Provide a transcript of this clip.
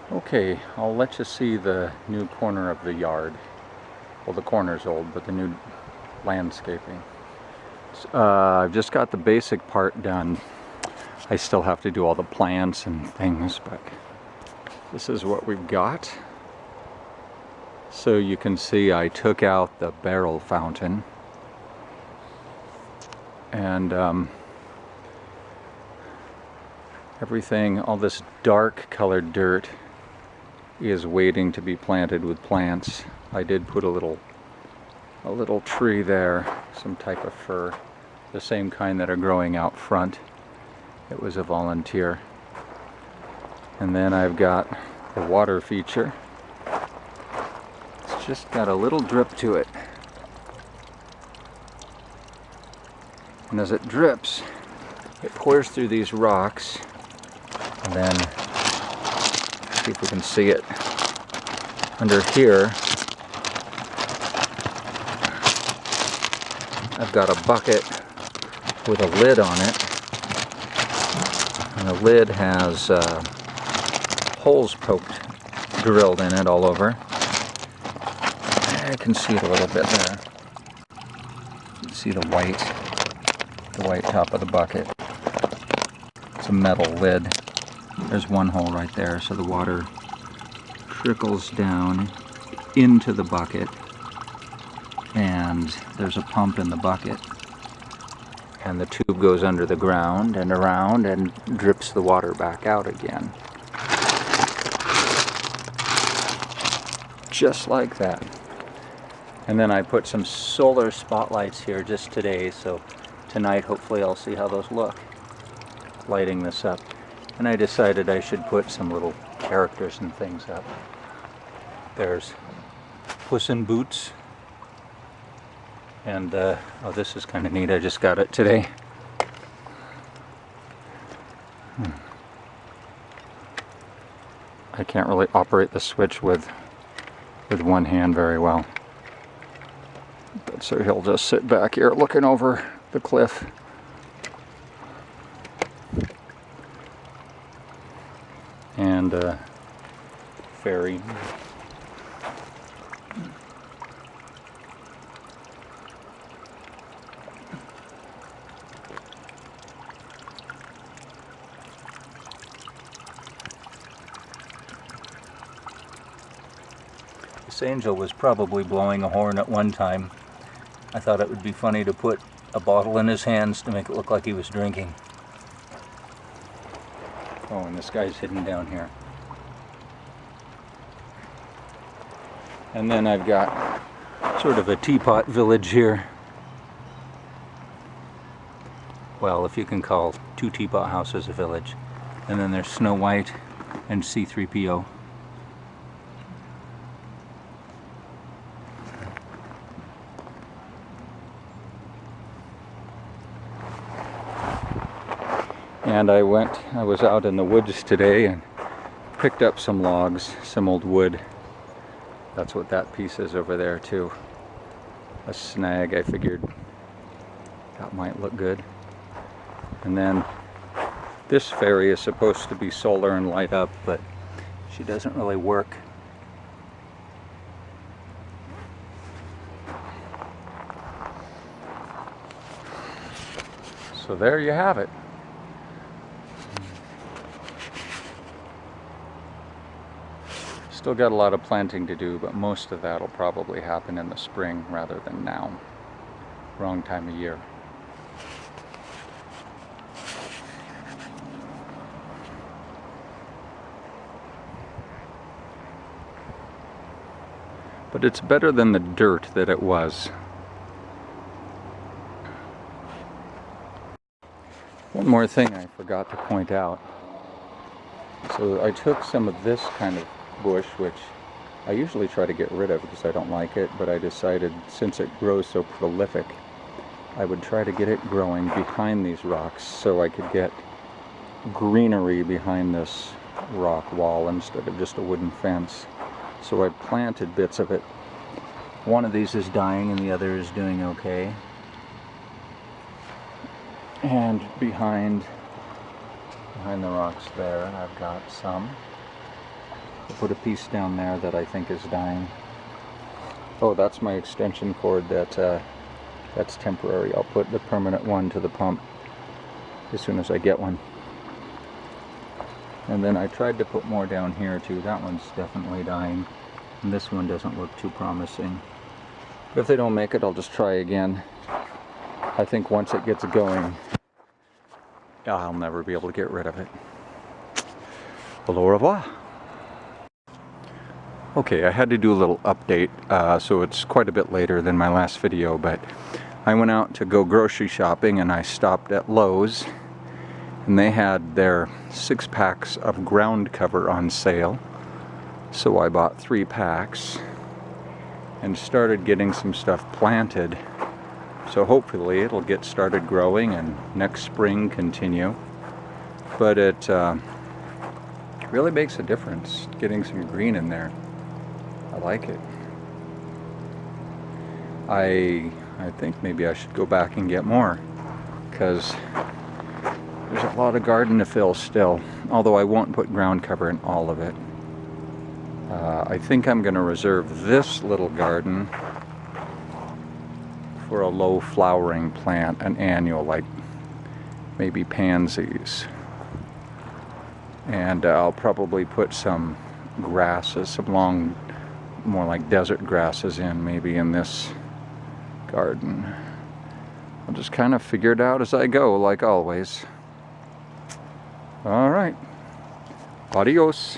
Okay, I'll let you see the new corner of the yard. Well, the corner's old, but the new landscaping. I've just got the basic part done. I still have to do all the plants and things, but this is what we've got. So you can see I took out the barrel fountain, and everything, all this dark colored dirt is waiting to be planted with plants. I did put a little tree there, some type of fir, the same kind that are growing out front. It was a volunteer. And then I've got the water feature. It's just got a little drip to it. And as it drips, it pours through these rocks, and then, see if we can see it, under here I've got a bucket with a lid on it, and the lid has holes drilled in it all over. I can see it a little bit there. You can see the white top of the bucket. It's a metal lid. There's one hole right there, so the water trickles down into the bucket, and there's a pump in the bucket, and the tube goes under the ground and around and drips the water back out again. Just like that. And then I put some solar spotlights here just today, so tonight hopefully I'll see how those look, lighting this up. And I decided I should put some little characters and things up. There's Puss in Boots. And, oh, this is kind of neat. I just got it today. I can't really operate the switch with one hand very well. But so he'll just sit back here looking over the cliff. And fairy. This angel was probably blowing a horn at one time. I thought it would be funny to put a bottle in his hands to make it look like he was drinking. Oh, and this guy's hidden down here. And then I've got sort of a teapot village here. Well, if you can call 2 teapot houses a village. And then there's Snow White and C-3PO. And I was out in the woods today and picked up some logs, some old wood. That's what that piece is over there too. A snag. I figured that might look good. And then this fairy is supposed to be solar and light up, but she doesn't really work. So there you have it. Still got a lot of planting to do, but most of that will probably happen in the spring rather than now. Wrong time of year. But it's better than the dirt that it was. One more thing I forgot to point out. So I took some of this kind of bush, which I usually try to get rid of because I don't like it, but I decided since it grows so prolific, I would try to get it growing behind these rocks so I could get greenery behind this rock wall instead of just a wooden fence. So I planted bits of it. One of these is dying and the other is doing okay. And behind the rocks there, I've got some. I put a piece down there that I think is dying. Oh, that's my extension cord that's temporary. I'll put the permanent one to the pump as soon as I get one. And then I tried to put more down here too. That one's definitely dying. And this one doesn't look too promising. If they don't make it, I'll just try again. I think once it gets going, I'll never be able to get rid of it. Au revoir. Okay, I had to do a little update, so it's quite a bit later than my last video, but I went out to go grocery shopping and I stopped at Lowe's, and they had their 6 packs of ground cover on sale. So I bought 3 packs and started getting some stuff planted. So hopefully it'll get started growing and next spring continue. But it really makes a difference getting some green in there. I like it. I think maybe I should go back and get more, because there's a lot of garden to fill still, although I won't put ground cover in all of it. I think I'm going to reserve this little garden for a low flowering plant, an annual, like maybe pansies. And I'll probably put some grasses, some long, more like desert grasses in, maybe in this garden. I'll just kind of figure it out as I go, like always. All right. Adios.